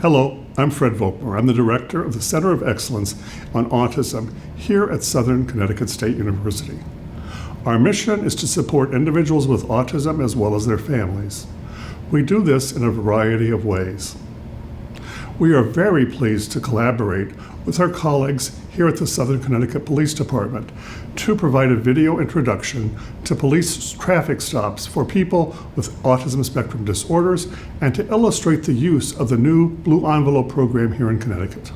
Hello, I'm Fred Volkmar. I'm the director of the Center of Excellence on Autism here at Southern Connecticut State University. Our mission is to support individuals with autism as well as their families. We do this in a variety of ways. We are very pleased to collaborate with our colleagues here at the Southern Connecticut Police Department to provide a video introduction to police traffic stops for people with autism spectrum disorders and to illustrate the use of the new Blue Envelope program here in Connecticut.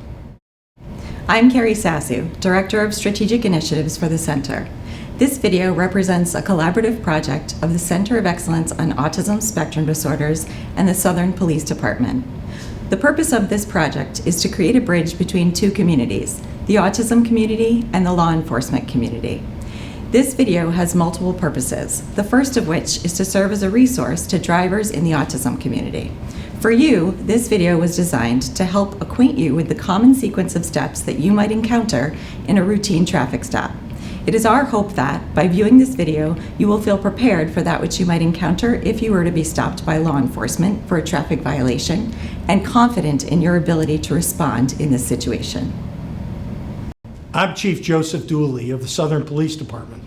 I'm Carrie Sassu, Director of Strategic Initiatives for the Center. This video represents a collaborative project of the Center of Excellence on Autism Spectrum Disorders and the Southern Police Department. The purpose of this project is to create a bridge between two communities, the autism community and the law enforcement community. This video has multiple purposes, the first of which is to serve as a resource to drivers in the autism community. For you, this video was designed to help acquaint you with the common sequence of steps that you might encounter in a routine traffic stop. It is our hope that, by viewing this video, you will feel prepared for that which you might encounter if you were to be stopped by law enforcement for a traffic violation, and confident in your ability to respond in this situation. I'm Chief Joseph Dooley of the Southern Police Department.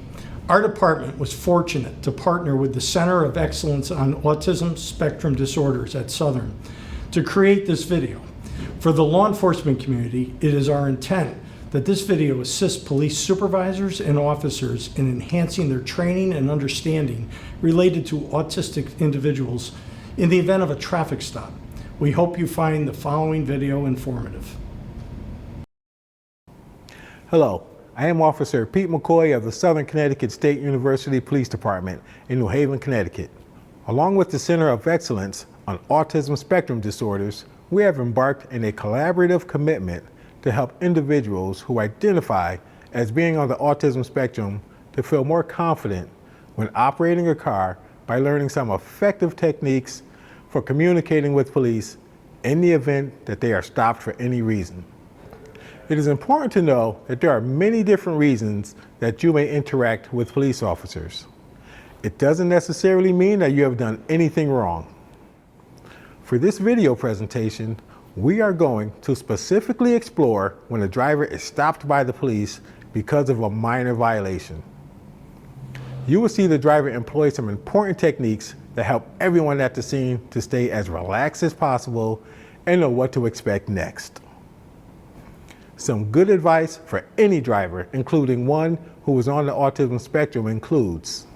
Our department was fortunate to partner with the Center of Excellence on Autism Spectrum Disorders at Southern to create this video. For the law enforcement community, it is our intent that this video assists police supervisors and officers in enhancing their training and understanding related to autistic individuals in the event of a traffic stop. We hope you find the following video informative. Hello, I am Officer Pete McCoy of the Southern Connecticut State University Police Department in New Haven, Connecticut. Along with the Center of Excellence on Autism Spectrum Disorders, we have embarked in a collaborative commitment to help individuals who identify as being on the autism spectrum to feel more confident when operating a car by learning some effective techniques for communicating with police in the event that they are stopped for any reason. It is important to know that there are many different reasons that you may interact with police officers. It doesn't necessarily mean that you have done anything wrong. For this video presentation, we are going to specifically explore when a driver is stopped by the police because of a minor violation. You will see the driver employ some important techniques that help everyone at the scene to stay as relaxed as possible and know what to expect next. Some good advice for any driver, including one who is on the autism spectrum, includes: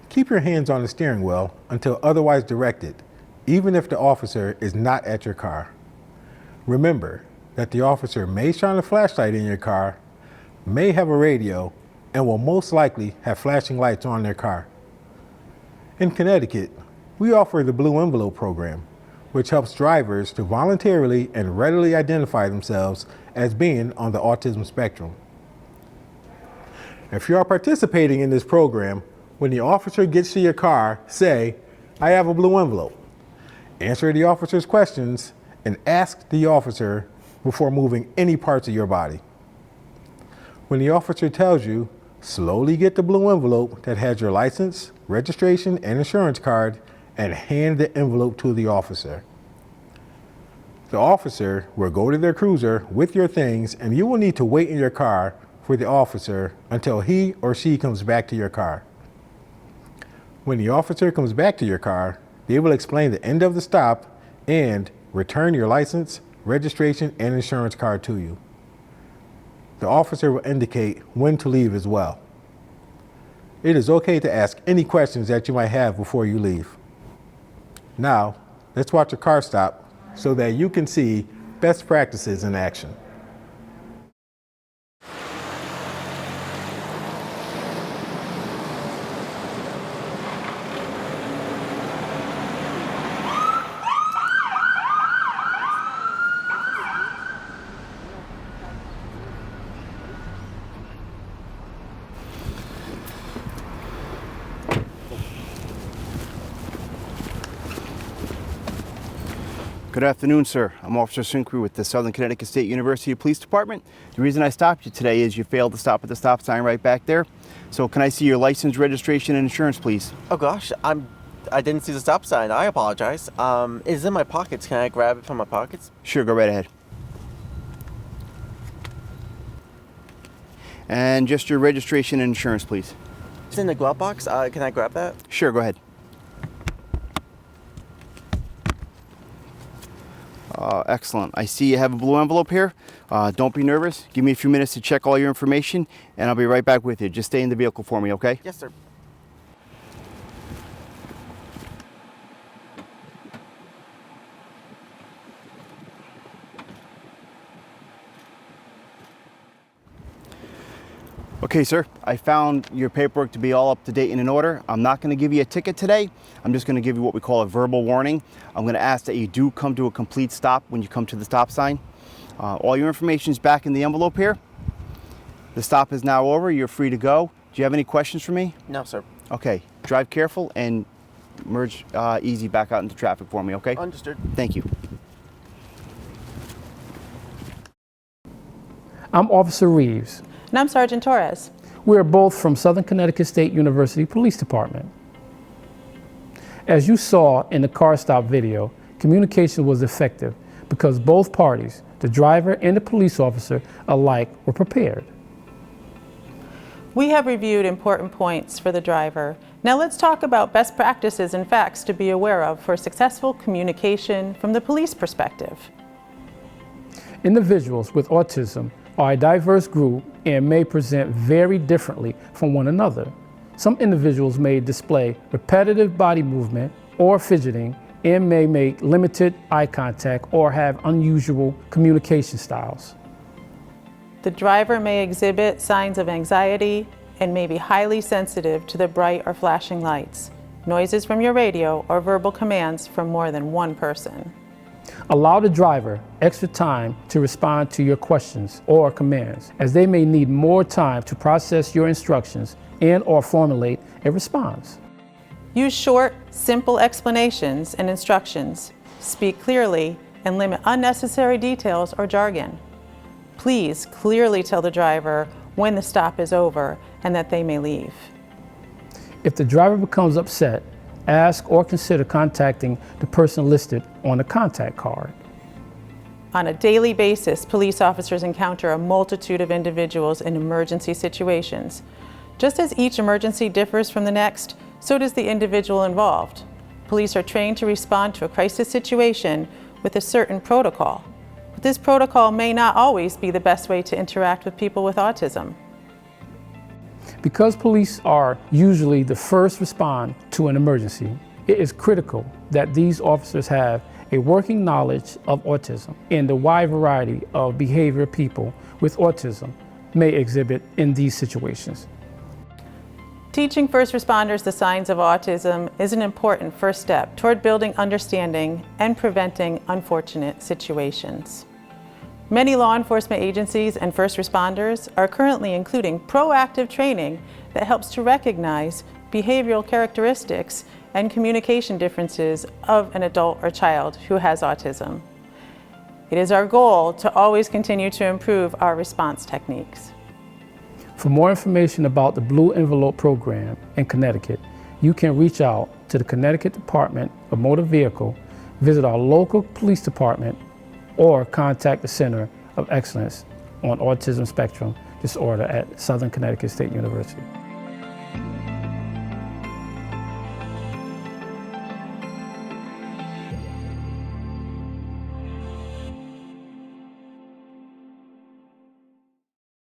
keep your hands on the steering wheel until otherwise directed, even if the officer is not at your car. Remember that the officer may shine a flashlight in your car, may have a radio, and will most likely have flashing lights on their car. In Connecticut, we offer the Blue Envelope program, which helps drivers to voluntarily and readily identify themselves as being on the autism spectrum. If you are participating in this program, when the officer gets to your car, say, "I have a blue envelope." Answer the officer's questions and ask the officer before moving any parts of your body. When the officer tells you, slowly get the blue envelope that has your license, registration, and insurance card and hand the envelope to the officer. The officer will go to their cruiser with your things, and you will need to wait in your car for the officer until he or she comes back to your car. When the officer comes back to your car, they will explain the end of the stop and return your license, registration, and insurance card to you. The officer will indicate when to leave as well. It is okay to ask any questions that you might have before you leave. Now, let's watch a car stop so that you can see best practices in action. Good afternoon, sir. I'm Officer Sinkru with the Southern Connecticut State University Police Department. The reason I stopped you today is you failed to stop at the stop sign right back there. So can I see your license, registration, and insurance, please? Oh gosh, I didn't see the stop sign. I apologize. It's in my pockets. Can I grab it from my pockets? Sure, go right ahead. And just your registration and insurance, please. It's in the glove box. Can I grab that? Sure, go ahead. Excellent. I see you have a blue envelope here. Don't be nervous. Give me a few minutes to check all your information, and I'll be right back with you. Just stay in the vehicle for me, okay? Yes, sir. Okay, sir, I found your paperwork to be all up to date and in order. I'm not going to give you a ticket today. I'm just going to give you what we call a verbal warning. I'm going to ask that you do come to a complete stop when you come to the stop sign. All your information is back in the envelope here. The stop is now over. You're free to go. Do you have any questions for me? No, sir. Okay, drive careful and merge easy back out into traffic for me, okay? Understood. Thank you. I'm Officer Reeves. And I'm Sergeant Torres. We are both from Southern Connecticut State University Police Department. As you saw in the car stop video, communication was effective because both parties, the driver and the police officer alike, were prepared. We have reviewed important points for the driver. Now let's talk about best practices and facts to be aware of for successful communication from the police perspective. Individuals with autism are a diverse group and may present very differently from one another. Some individuals may display repetitive body movement or fidgeting and may make limited eye contact or have unusual communication styles. The driver may exhibit signs of anxiety and may be highly sensitive to the bright or flashing lights, noises from your radio, or verbal commands from more than one person. Allow the driver extra time to respond to your questions or commands, as they may need more time to process your instructions and/or formulate a response. Use short, simple explanations and instructions. Speak clearly and limit unnecessary details or jargon. Please clearly tell the driver when the stop is over and that they may leave. If the driver becomes upset, ask or consider contacting the person listed on the contact card. On a daily basis, police officers encounter a multitude of individuals in emergency situations. Just as each emergency differs from the next, so does the individual involved. Police are trained to respond to a crisis situation with a certain protocol. But this protocol may not always be the best way to interact with people with autism. Because police are usually the first respond to an emergency, it is critical that these officers have a working knowledge of autism and the wide variety of behavior people with autism may exhibit in these situations. Teaching first responders the signs of autism is an important first step toward building understanding and preventing unfortunate situations. Many law enforcement agencies and first responders are currently including proactive training that helps to recognize behavioral characteristics and communication differences of an adult or child who has autism. It is our goal to always continue to improve our response techniques. For more information about the Blue Envelope program in Connecticut, you can reach out to the Connecticut Department of Motor Vehicle, visit our local police department, or contact the Center of Excellence on Autism Spectrum Disorder at Southern Connecticut State University.